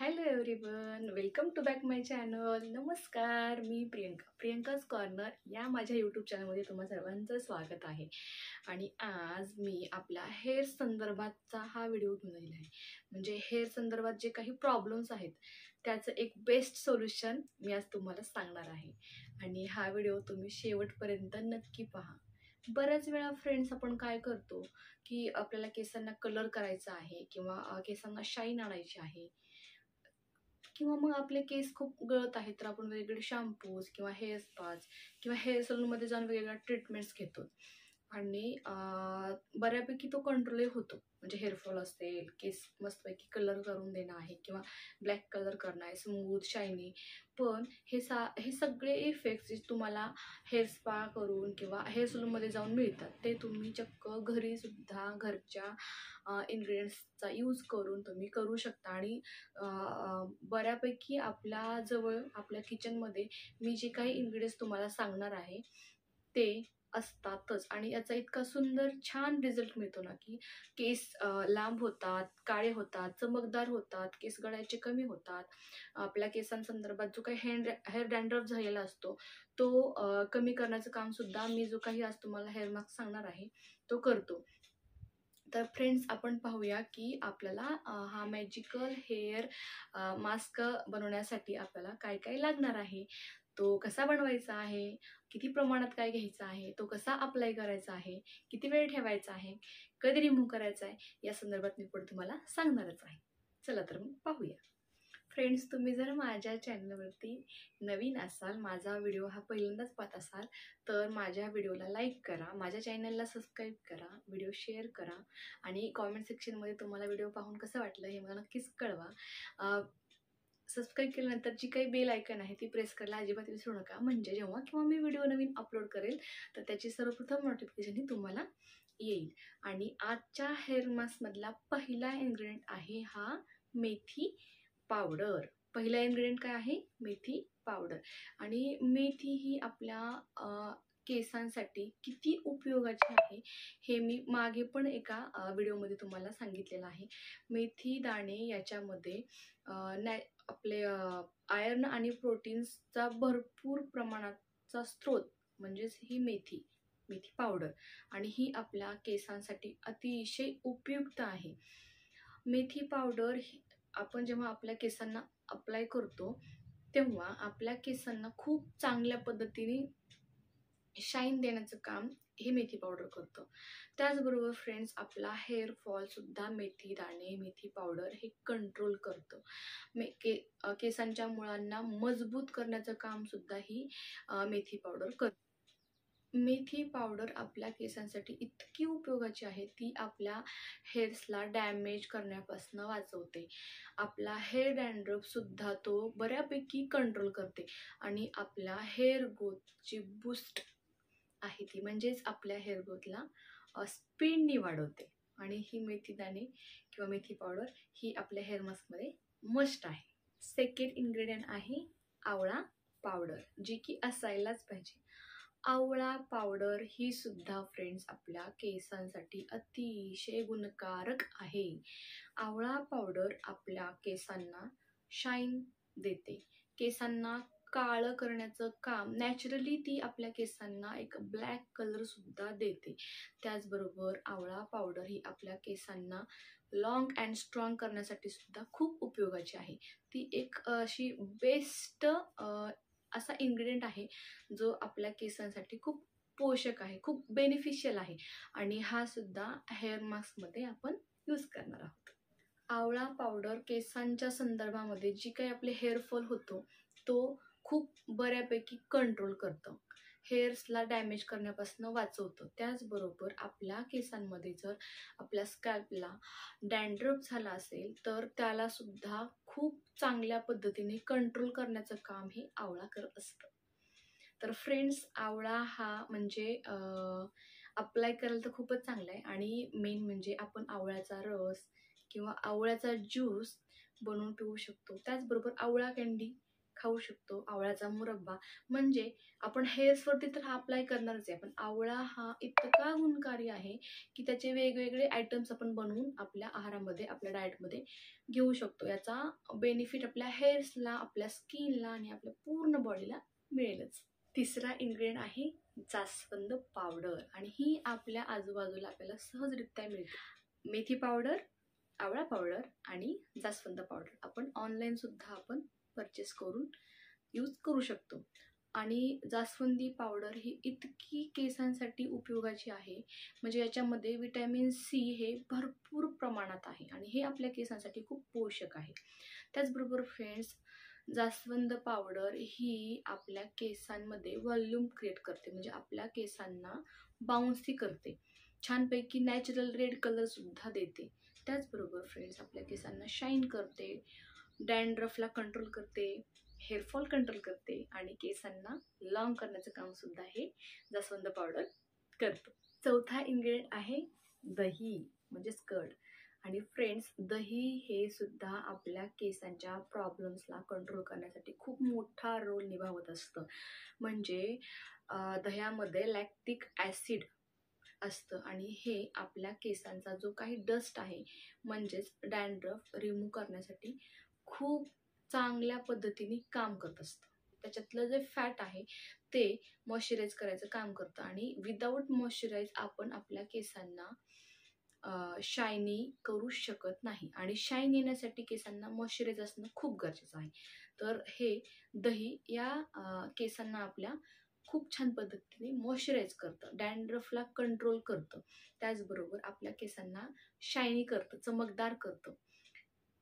Hello everyone, welcome to back my channel. नमस्कार, मी Priyanka's corner या माझ्या यूट्यूब चॅनलमध्ये तुम्हा सर्वांचं स्वागत आहे. आणि आज मी आपल्या हेअर संदर्भातचा हा व्हिडिओ घेऊन आलेला आहे. म्हणजे हेअर संदर्भात जे काही प्रॉब्लेम्स आहेत त्याचं एक बेस्ट सोल्युशन मी आज तुम्हाला सांगणार आहे. आणि हा व्हिडिओ तुम्ही शेवटपर्यंत नक्की पहा. बऱ्याच वेळा फ्रेंड्स आपण काय करतो की आपल्याला केसांना कलर करायचा आहे किंवा केसांना शाईन आणायची आहे किंवा मग आपले केस खूप गळत आहेत तर आपण वेगवेगळे शॅम्पूज किंवा हेअर स्पाज किंवा हेअर सलूनमध्ये जाऊन वेगवेगळ्या ट्रीटमेंट्स घेतो आणि बऱ्यापैकी तो कंट्रोलही होतो. म्हणजे हेअरफॉल असेल, केस मस्तपैकी कलर करून देणं आहे किंवा ब्लॅक कलर करणं आहे, स्मूथ शायनी. पण हे सगळे इफेक्ट्स जे तुम्हाला हेअर स्पा करून किंवा हेअर सलूनमध्ये जाऊन मिळतात ते तुम्ही चक्क घरीसुद्धा घरच्या इन्ग्रेडियंट्सचा यूज करून तुम्ही करू शकता. आणि बऱ्यापैकी आपल्या किचनमध्ये मी जे काही इन्ग्रेडियंट्स तुम्हाला सांगणार आहे ते असतातच. आणि याचा इतका सुंदर छान रिझल्ट मिळतो ना की केस लांब होतात, काळे होतात, चमकदार होतात, केस गळायचे कमी होतात. आपल्या केसांसंदर्भात जो काही हेअर डॅन्ड्रफ झालेला असतो तो कमी करण्याचं काम सुद्धा मी जो काही आज तुम्हाला हेअर मास्क सांगणार आहे तो करतो. तर फ्रेंड्स, आपण पाहूया की आपल्याला हा मॅजिकल हेअर मास्क बनवण्यासाठी आपल्याला काय काय लागणार आहे, तो कसा बनवायचा आहे, किती प्रमाणात काय घ्यायचं आहे, तो कसा अप्लाय करायचा आहे, किती वेळ ठेवायचा आहे, कधी रिमूव्ह करायचा आहे, या संदर्भात मी पुढे तुम्हाला सांगणारच आहे. चला तर मग पाहूया. फ्रेंड्स, तुम्ही जर माझ्या चॅनलवरती नवीन असाल, माझा व्हिडिओ हा पहिल्यांदाच पाहत असाल तर माझ्या व्हिडिओला लाईक करा, माझ्या चॅनलला सबस्क्राईब करा, व्हिडिओ शेअर करा आणि कॉमेंट सेक्शनमध्ये तुम्हाला व्हिडिओ पाहून कसं वाटलं हे मला नक्कीच कळवा. सबस्क्राईब केल्यानंतर जी काही बेल आयकन आहे ती प्रेस करायला अजिबात विसरू नका. म्हणजे जेव्हा केव्हा मी व्हिडिओ नवीन अपलोड करेल तर त्याची सर्वप्रथम नोटिफिकेशन ही तुम्हाला येईल. आणि आजच्या हेअर मास्कमधला पहिला इन्ग्रेडियंट आहे हा मेथी पावडर. पहिला इन्ग्रेडियंट काय आहे? मेथी पावडर. आणि मेथी ही आपल्या केसांसाठी किती उपयोगाची आहे हे मी मागे पण एका व्हिडिओमध्ये तुम्हाला सांगितलेलं आहे. मेथी दाणे याच्यामध्ये आपले आयर्न आणि प्रोटीन्सचा भरपूर प्रमाणाचा स्रोत म्हणजेच ही मेथी पावडर. आणि ही आपल्या केसांसाठी अतिशय उपयुक्त आहे. मेथी पावडर आपण जेव्हा आपल्या केसांना अप्लाय करतो तेव्हा आपल्या केसांना खूप चांगल्या पद्धतीने शाईन देण्याचं काम हे मेथी पावडर करतं. त्याचबरोबर फ्रेंड्स, आपला हेअर फॉल सुद्धा मेथी दाणे, मेथी पावडर हे कंट्रोल करतं. केसांच्या मुळांना मजबूत करण्याचं काम सुद्धा ही मेथी पावडर करते. मेथी पावडर आपल्या केसांसाठी इतकी उपयोगाची आहे, ती आपल्या हेअर्सला डॅमेज करण्यापासून वाचवते. आपला हेअर डॅन्ड्रफ सुद्धा तो बऱ्यापैकी कंट्रोल करते. आणि आपल्या हेअर ग्रोथची बूस्ट आहे ती म्हणजेच आपल्या हेअर ग्रोथला स्पीडनी वाढवते. आणि ही मेथी दाणे किंवा मेथी पावडर ही आपल्या हेअर मास्कमध्ये मस्ट आहे. सेकंड इन्ग्रेडियंट आहे आवळा पावडर, जी की असायलाच पाहिजे. आवळा पावडर ही सुद्धा फ्रेंड्स आपल्या केसांसाठी अतिशय गुणकारक आहे. आवळा पावडर आपल्या केसांना शाईन देते, केसांना काळं करण्याचं काम नॅचरली ती आपल्या केसांना एक ब्लॅक कलर सुद्धा देते. त्याचबरोबर आवळा पावडर ही आपल्या केसांना लॉंग अँड स्ट्रॉंग करण्यासाठी सुद्धा खूप उपयोगाची आहे. ती एक अशी बेस्ट असा इन्ग्रेडियंट आहे जो आपल्या केसांसाठी खूप पोषक आहे, खूप बेनिफिशियल आहे. आणि हा सुद्धा हेअर मास्कमध्ये आपण यूज करणार आहोत. आवळा पावडर केसांच्या संदर्भामध्ये जी काही आपले हेअरफॉल होतो तो खूप बऱ्यापैकी कंट्रोल करतं, हेअर्सला डॅमेज करण्यापासून वाचवतं. त्याचबरोबर आपल्या केसांमध्ये जर आपल्या स्कॅल्पला डॅन्ड्रफ झाला असेल तर त्याला सुद्धा खूप चांगल्या पद्धतीने कंट्रोल करण्याचं काम हे आवळा करत असतं. तर फ्रेंड्स, आवळा हा म्हणजे अप्लाय करायला तर खूपच चांगला आहे. आणि मेन म्हणजे आपण आवळ्याचा रस किंवा आवळ्याचा ज्यूस बनवून पिऊ शकतो. त्याचबरोबर आवळा कँडी खाऊ शकतो, आवळ्याचा मुरब्बा. म्हणजे आपण हेअर्सवरती तर हा अप्लाय करणारच आहे, पण आवळा हा इतका गुणकारी आहे की त्याचे वेगवेगळे आयटम्स आपण बनवून आपल्या आहारामध्ये, आपल्या डाएटमध्ये घेऊ शकतो. याचा बेनिफिट आपल्या हेअर्सला, आपल्या स्किनला आणि आपल्या पूर्ण बॉडीला मिळेलच. तिसरा इन्ग्रेडियंट आहे जास्वंद पावडर, आणि ही आपल्या आजूबाजूला आपल्याला सहजरित्या मिळते. मेथी पावडर, आवळा पावडर आणि जास्वंद पावडर आपण ऑनलाईन सुद्धा आपण परचेस करून यूज करू शकतो. आणि जास्वंदी पावडर ही इतकी केसांसाठी उपयोगाची आहे, म्हणजे याच्यामध्ये विटॅमिन सी हे भरपूर प्रमाणात आहे आणि हे आपल्या केसांसाठी खूप पोषक आहे. त्याचबरोबर फ्रेंड्स, जास्वंद पावडर ही आपल्या केसांमध्ये वॉल्यूम क्रिएट करते, म्हणजे आपल्या केसांना बाउन्सी करते, छानपैकी नॅचरल रेड कलर सुद्धा देते. त्याचबरोबर फ्रेंड्स, आपल्या केसांना शाईन करते, डॅन्ड्रफला कंट्रोल करते, हेअरफॉल कंट्रोल करते आणि केसांना लॉंग करण्याचं काम सुद्धा हे जास्वंद पावडर करतो. चौथा इन्ग्रेडियंट आहे दही, म्हणजेच कर्ड. आणि फ्रेंड्स, दही हे सुद्धा आपल्या केसांच्या प्रॉब्लेम्सला कंट्रोल करण्यासाठी खूप मोठा रोल निभावत असतं. म्हणजे दह्यामध्ये लॅक्टिक ॲसिड असतं आणि हे आपल्या केसांचा जो काही डस्ट आहे, म्हणजेच डॅन्ड्रफ रिमूव्ह करण्यासाठी खूप चांगल्या पद्धतीने काम करत असतं. त्याच्यातलं जे फॅट आहे ते मॉइश्चराईज करायचं काम करतं आणि विदाऊट मॉइश्चराईज आपण आपल्या केसांना शायनी करू शकत नाही, आणि शाईन येण्यासाठी केसांना मॉइश्चराईज असणं खूप गरजेचं आहे. तर हे दही या केसांना आपल्या खूप छान पद्धतीने मॉइश्चराईज करतं, डॅन्ड्रफला कंट्रोल करतं, त्याचबरोबर आपल्या केसांना शायनी करतं, चमकदार करतं,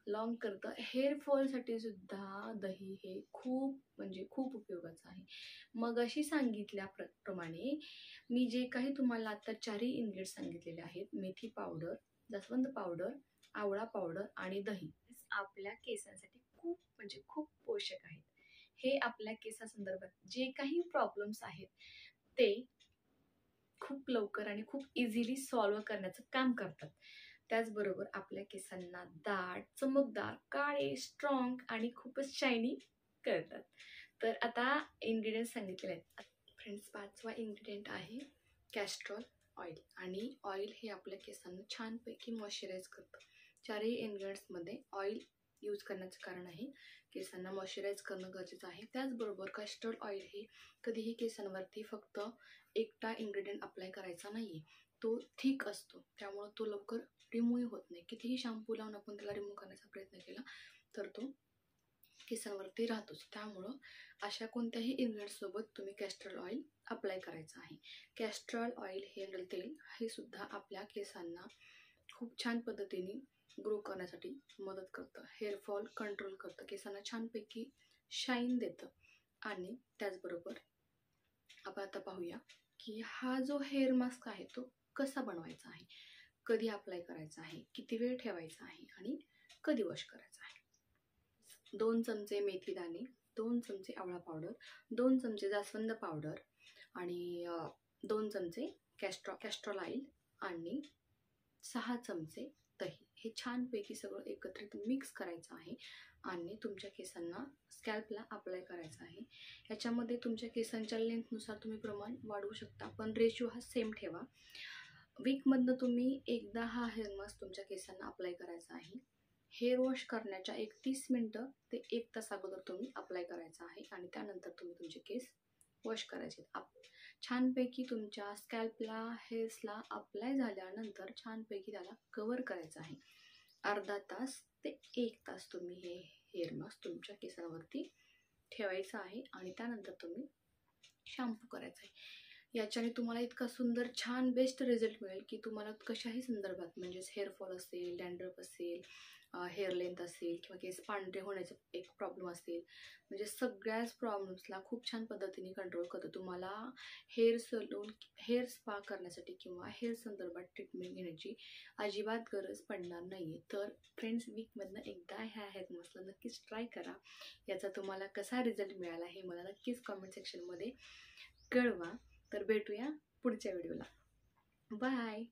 लॉंग करतं. हेअरफॉलसाठी सुद्धा दही हे खूप म्हणजे खूप उपयोगाचं आहे. मग अशी सांगितल्याप्रमाणे मी जे काही तुम्हाला आता 4ही इन्ग्रेडियंट्स सांगितलेले आहेत, मेथी पावडर, जास्वंद पावडर, आवळा पावडर आणि दही, आपल्या केसांसाठी खूप म्हणजे खूप पोषक आहेत. हे आपल्या केसासंदर्भात जे काही प्रॉब्लेम्स आहेत ते खूप लवकर आणि खूप इझिली सॉल्व्ह करण्याचं काम करतात. त्याचबरोबर आपल्या केसांना दाट, चमकदार, काळे, स्ट्रॉंग आणि खूपच शायनी करतात. तर आता इन्ग्रेडियंट्स सांगितलेले आहेत. फ्रेंड्स, 5वा इन्ग्रेडियंट आहे कॅस्ट्रॉल ऑइल. आणि ऑइल हे आपल्या केसांना छानपैकी मॉइश्चराईज करतं. 4ही इन्ग्रेडियंट्समध्ये ऑइल यूज करण्याचं कारण आहे केसांना मॉइश्चराईज करणं गरजेचं आहे. त्याचबरोबर कॅस्ट्रॉल ऑइल हे कधीही केसांवरती फक्त एकटा इन्ग्रेडियंट अप्लाय करायचा नाही आहे. तो थिक असतो, त्यामुळं तो लवकर रिमूव्ह होत नाही. कितीही शॅम्पू लावून आपण त्याला रिमूव्ह करण्याचा प्रयत्न केला तर तो केसांवरती राहतोच. त्यामुळं अशा कोणत्याही इन्ग्रेडियंटसोबत तुम्ही कॅस्ट्रॉल ऑइल अप्लाय करायचं आहे. कॅस्ट्रॉल ऑइल हे तेल हे सुद्धा आपल्या केसांना खूप छान पद्धतीने ग्रो करण्यासाठी मदत करतं, हेअरफॉल कंट्रोल करतं, केसांना छानपैकी शाईन देतं. आणि त्याचबरोबर आपण आता पाहूया की हा जो हेअर मास्क आहे तो कसा बनवायचा आहे, कधी अप्लाय करायचा आहे, किती वेळ ठेवायचा आहे आणि कधी वॉश करायचा आहे. 2 चमचे मेथी दाणे, 2 चमचे आवळा पावडर, 2 चमचे जास्वंद पावडर आणि 2 चमचे कॅस्ट्रॉल ऑइल आणि 6 चमचे दही. हे छानपैकी सगळं एकत्रित मिक्स करायचं आहे आणि तुमच्या केसांना, स्कॅल्पला अप्लाय करायचं आहे. याच्यामध्ये तुमच्या केसांच्या लेंथनुसार तुम्ही प्रमाण वाढवू शकता, पण रेशो हा सेम ठेवा. वीकमधनं तुम्ही एकदा हा हेअर मास्क तुमच्या केसांना अप्लाय करायचा आहे. हेअर वॉश करण्याच्या 30 मिनटं ते 1 तास अगोदर तुम्ही अप्लाय करायचा आहे आणि त्यानंतर तुम्ही तुमचे केस वॉश करायचे. छानपैकी तुमच्या स्कॅल्पला, हेअर्सला अप्लाय झाल्यानंतर छानपैकी त्याला कवर करायचं आहे. अर्धा तास ते 1 तास तुम्ही हे हेअर मास्क तुमच्या केसांवरती ठेवायचं आहे आणि त्यानंतर तुम्ही शॅम्पू करायचा आहे. याच्याने तुम्हाला इतका सुंदर, छान, बेस्ट रिझल्ट मिळेल की तुम्हाला कशाही संदर्भात, म्हणजेच हेअरफॉल असेल, डॅन्ड्रफ असेल, हेअर लेंथ असेल किंवा केस पांढरे होण्याचा एक प्रॉब्लेम असेल, म्हणजे सगळ्याच प्रॉब्लेम्सला खूप छान पद्धतीने कंट्रोल करतं. तुम्हाला हेअर सलून, हेअर स्पा करण्यासाठी किंवा हेअर संदर्भात ट्रीटमेंट घेण्याची अजिबात गरज पडणार नाही आहे. तर फ्रेंड्स, वीकमधनं एकदा ह्या हेअर मास्कला नक्कीच ट्राय करा. याचा तुम्हाला कसा रिझल्ट मिळाला हे मला नक्कीच कमेंट सेक्शनमध्ये कळवा. तर भेटूया पुढच्या व्हिडिओला. बाय.